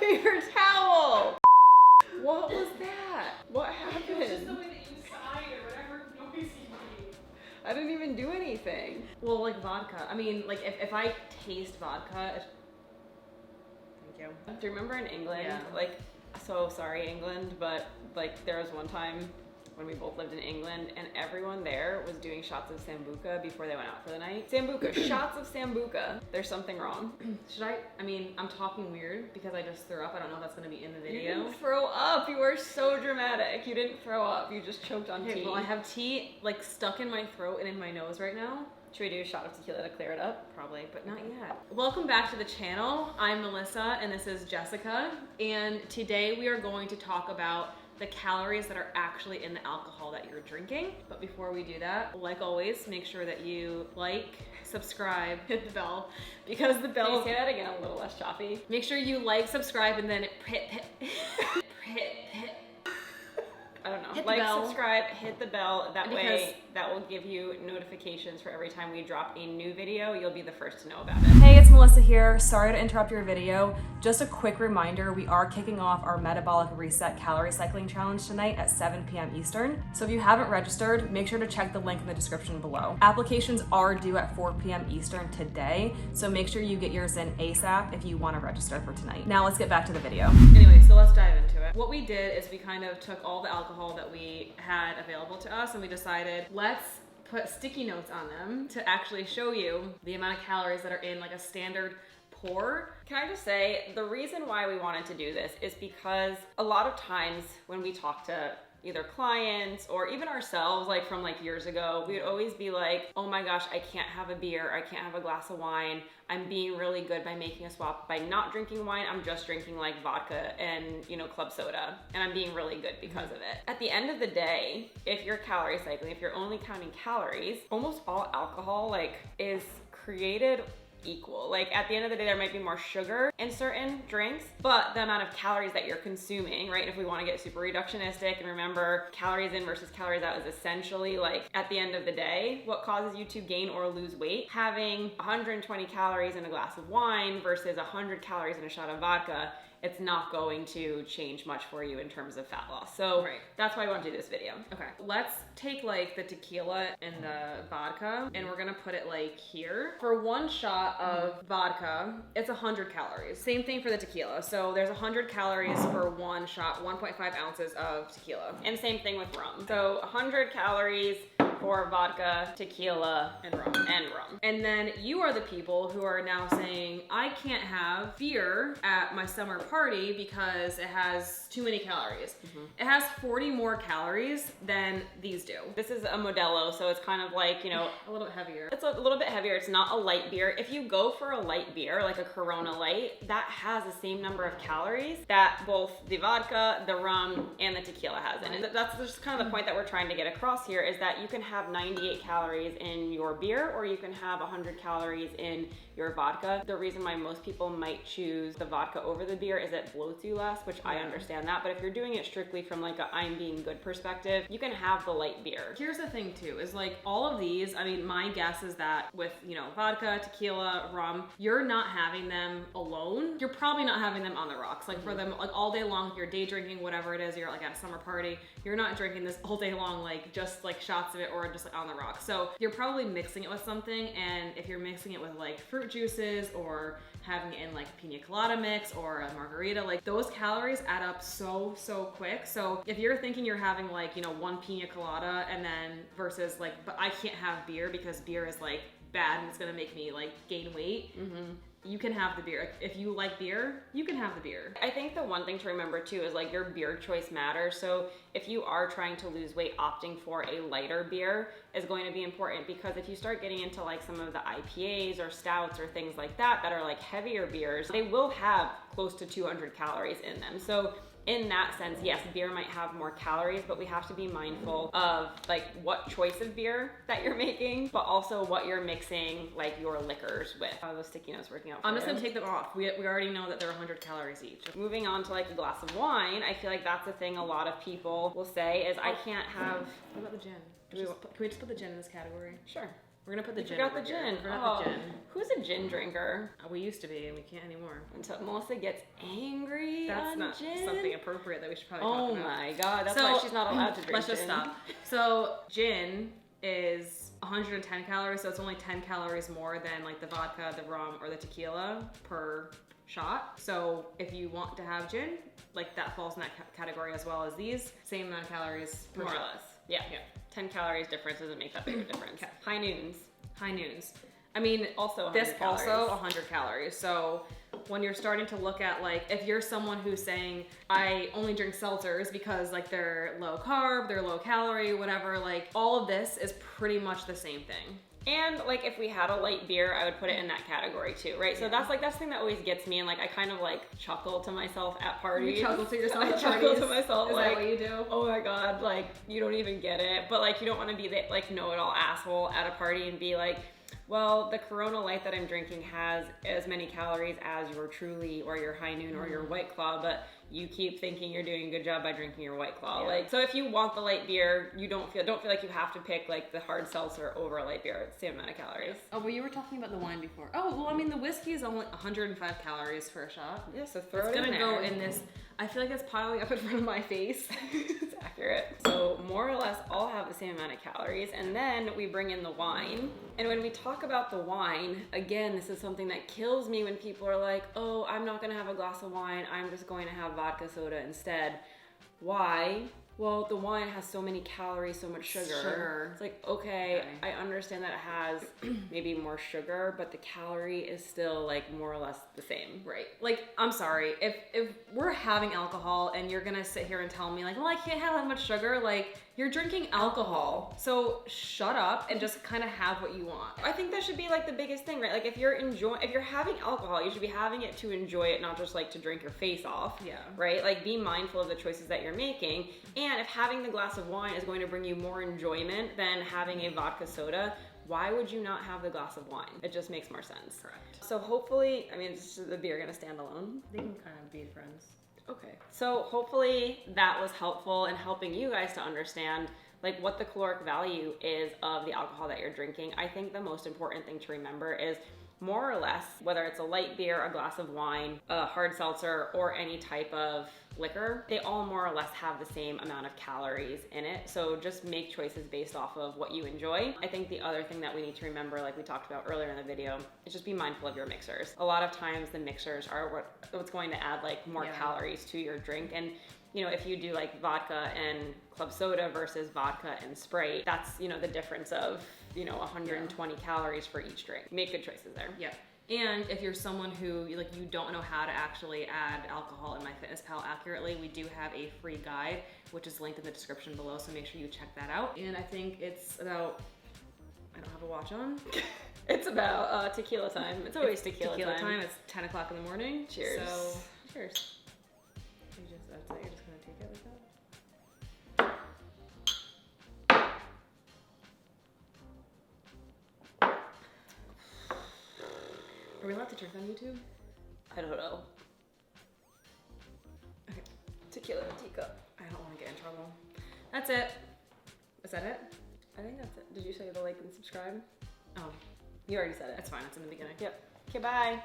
paper towel. What was that? What happened? It was just the way that you sighed or whatever noise you made. I didn't even do anything. Well, like vodka. I mean, like if I taste vodka. Thank you. Do you remember in England? Yeah. Like, so sorry, England, but like there was one time when we both lived in England and everyone there was doing shots of Sambuca before they went out for the night. Sambuca, shots of Sambuca. There's something wrong. Should I mean, I'm talking weird because I just threw up. I don't know if that's gonna be in the video. You didn't throw up. You were so dramatic. You didn't throw up. You just choked on tea. Well, I have tea like stuck in my throat and in my nose right now. Should we do a shot of tequila to clear it up? Probably, but not yet. Welcome back to the channel. I'm Melissa and this is Jessica. And today we are going to talk about the calories that are actually in the alcohol that you're drinking. But before we do that, like always, make sure that you like, subscribe, hit the bell, because the bell— Can you say that again a little less choppy? Make sure you like, subscribe, and then hit. I don't know. Like, subscribe, hit the bell. That way, that will give you notifications for every time we drop a new video. You'll be the first to know about it. Hey, it's Melissa here. Sorry to interrupt your video. Just a quick reminder, we are kicking off our Metabolic Reset Calorie Cycling Challenge tonight at 7 p.m. Eastern. So if you haven't registered, make sure to check the link in the description below. Applications are due at 4 p.m. Eastern today, so make sure you get yours in ASAP if you want to register for tonight. Now let's get back to the video. Anyway, so let's dive into it. What we did is we kind of took all the alcohol that we had available to us and we decided, let's put sticky notes on them to actually show you the amount of calories that are in like a standard pour. Can I just say, the reason why we wanted to do this is because a lot of times when we talk to either clients or even ourselves, like from like years ago, we would always be like, oh my gosh, I can't have a beer, I can't have a glass of wine. I'm being really good by making a swap. By not drinking wine, I'm just drinking like vodka and, you know, club soda. And I'm being really good because of it. At the end of the day, if you're calorie cycling, if you're only counting calories, almost all alcohol like is created equal. Like at the end of the day, there might be more sugar in certain drinks, but the amount of calories that you're consuming, right? If we want to get super reductionistic and remember calories in versus calories out is essentially like at the end of the day, what causes you to gain or lose weight. Having 120 calories in a glass of wine versus 100 calories in a shot of vodka, it's not going to change much for you in terms of fat loss. So that's why I want to do this video. Okay, let's take like the tequila and the vodka and we're gonna put it like here. For one shot of vodka, it's 100 calories. Same thing for the tequila. So there's 100 calories for one shot, 1.5 ounces of tequila. And same thing with rum. So 100 calories for vodka, tequila, and rum. And then you are the people who are now saying, I can't have beer at my summer party because it has too many calories. It has 40 more calories than these do. This is a Modelo, so it's kind of like, you know, a little bit heavier. It's a little bit heavier. It's not a light beer. If you go for a light beer, like a Corona Light, that has the same number of calories that both the vodka, the rum, and the tequila has in it. That's just kind of the point that we're trying to get across here, is that you can have 98 calories in your beer or you can have 100 calories in your vodka. The reason why most people might choose the vodka over the beer is it bloats you less, which I understand that. But if you're doing it strictly from like a I'm being good perspective, you can have the light beer. Here's the thing too, is like all of these, I mean, my guess is that with, you know, vodka, tequila, rum, you're not having them alone. You're probably not having them on the rocks. Like for them, like all day long, if you're day drinking, whatever it is, you're like at a summer party, you're not drinking this all day long, like just like shots of it or just like on the rocks. So you're probably mixing it with something. And if you're mixing it with like fruit juices or having it in like a pina colada mix or a margarita, like those calories add up so quick. So if you're thinking you're having like, you know, one pina colada and then versus like, but I can't have beer because beer is like bad and it's gonna make me like gain weight. You can have the beer. If you like beer, you can have the beer. I think the one thing to remember too is like your beer choice matters. So if you are trying to lose weight, opting for a lighter beer is going to be important, because if you start getting into like some of the IPAs or stouts or things like that that are like heavier beers, they will have close to 200 calories in them. So in that sense, yes, beer might have more calories, but we have to be mindful of like what choice of beer that you're making, but also what you're mixing like your liquors with. How are those sticky notes working out for you? I'm just gonna take them off. We already know that they're 100 calories each. Moving on to like a glass of wine, I feel like that's the thing a lot of people will say is I can't have— What about the gin? Can we just put the gin in this category? Sure. We're gonna put the gin. Forgot the gin. Forgot the gin. Who's a gin drinker? We used to be, and we can't anymore. Until Melissa gets angry. That's on not gin. something appropriate that we should probably talk about. Oh my god, that's why she's not allowed to drink Let's just gin. stop. So gin is 110 calories, so it's only 10 calories more than like the vodka, the rum, or the tequila per shot. So if you want to have gin, like that falls in that category as well as these. Same amount of calories per More or shot. less. Yeah. 10 calories difference doesn't make that big of a difference. Okay. High noons. High noons. I mean, Also 100 this calories. also 100 calories. So when you're starting to look at like, if you're someone who's saying, I only drink seltzers because like they're low carb, they're low calorie, whatever, like all of this is pretty much the same thing. And like if we had a light beer, I would put it in that category too, right? So that's the thing that always gets me, and like I kind of like chuckle to myself at parties. You chuckle to yourself I at chuckle parties? to myself. Is like, that what you do? Oh my god, like you don't even get it. But like you don't want to be the like know-it-all asshole at a party and be like, well, the Corona Light that I'm drinking has as many calories as your Truly or your High Noon or your White Claw, but you keep thinking you're doing a good job by drinking your White Claw. Yeah. Like, so if you want the light beer, you don't feel like you have to pick like the hard seltzer over a light beer. It's the same amount of calories. Oh, well, you were talking about the wine before. Oh, well, I mean, the whiskey is only 105 calories for a shot. Yeah, so throw It's it in gonna there. go in this. I feel like it's piling up in front of my face. It's accurate. So more or less all have the same amount of calories, and then we bring in the wine. And when we talk about the wine, again, this is something that kills me when people are like, oh, I'm not gonna have a glass of wine, I'm just going to have vodka soda instead. Why? Well, the wine has so many calories, so much sugar. It's like, okay, I understand that it has maybe more sugar, but the calorie is still like more or less the same. Right. Like, I'm sorry. If we're having alcohol and you're gonna sit here and tell me like, well, I can't have that much sugar, like, you're drinking alcohol. So shut up and just kind of have what you want. I think that should be like the biggest thing, right? Like if you're having alcohol, you should be having it to enjoy it, not just like to drink your face off. Yeah. Right? Like be mindful of the choices that you're making. And if having the glass of wine is going to bring you more enjoyment than having a vodka soda, why would you not have the glass of wine? It just makes more sense. Correct. So hopefully, I mean, is the beer gonna stand alone? They can kind of be friends. Okay. So hopefully that was helpful in helping you guys to understand like what the caloric value is of the alcohol that you're drinking. I think the most important thing to remember is more or less, whether it's a light beer, a glass of wine, a hard seltzer, or any type of liquor, they all more or less have the same amount of calories in it. So just make choices based off of what you enjoy. I think the other thing that we need to remember, like we talked about earlier in the video, is just be mindful of your mixers. A lot of times the mixers are what's going to add like more calories to your drink. And you know, if you do like vodka and club soda versus vodka and Sprite, that's, you know, the difference of, you know, 120 calories for each drink. Make good choices there. Yep. And if you're someone who like you don't know how to actually add alcohol in MyFitnessPal accurately, we do have a free guide, which is linked in the description below, so make sure you check that out. And I think it's about, I don't have a watch on. It's about tequila time. It's always tequila time. It's 10 o'clock in the morning. Cheers. So, cheers. That's it, you're just gonna take it like that? Are we allowed to drink on YouTube? I don't know. Okay. Tequila teacup. I don't want to get in trouble. That's it. Is that it? I think that's it. Did you say the like and subscribe? Oh, You already said it. that's fine. It's in the beginning. Yep. Okay, bye.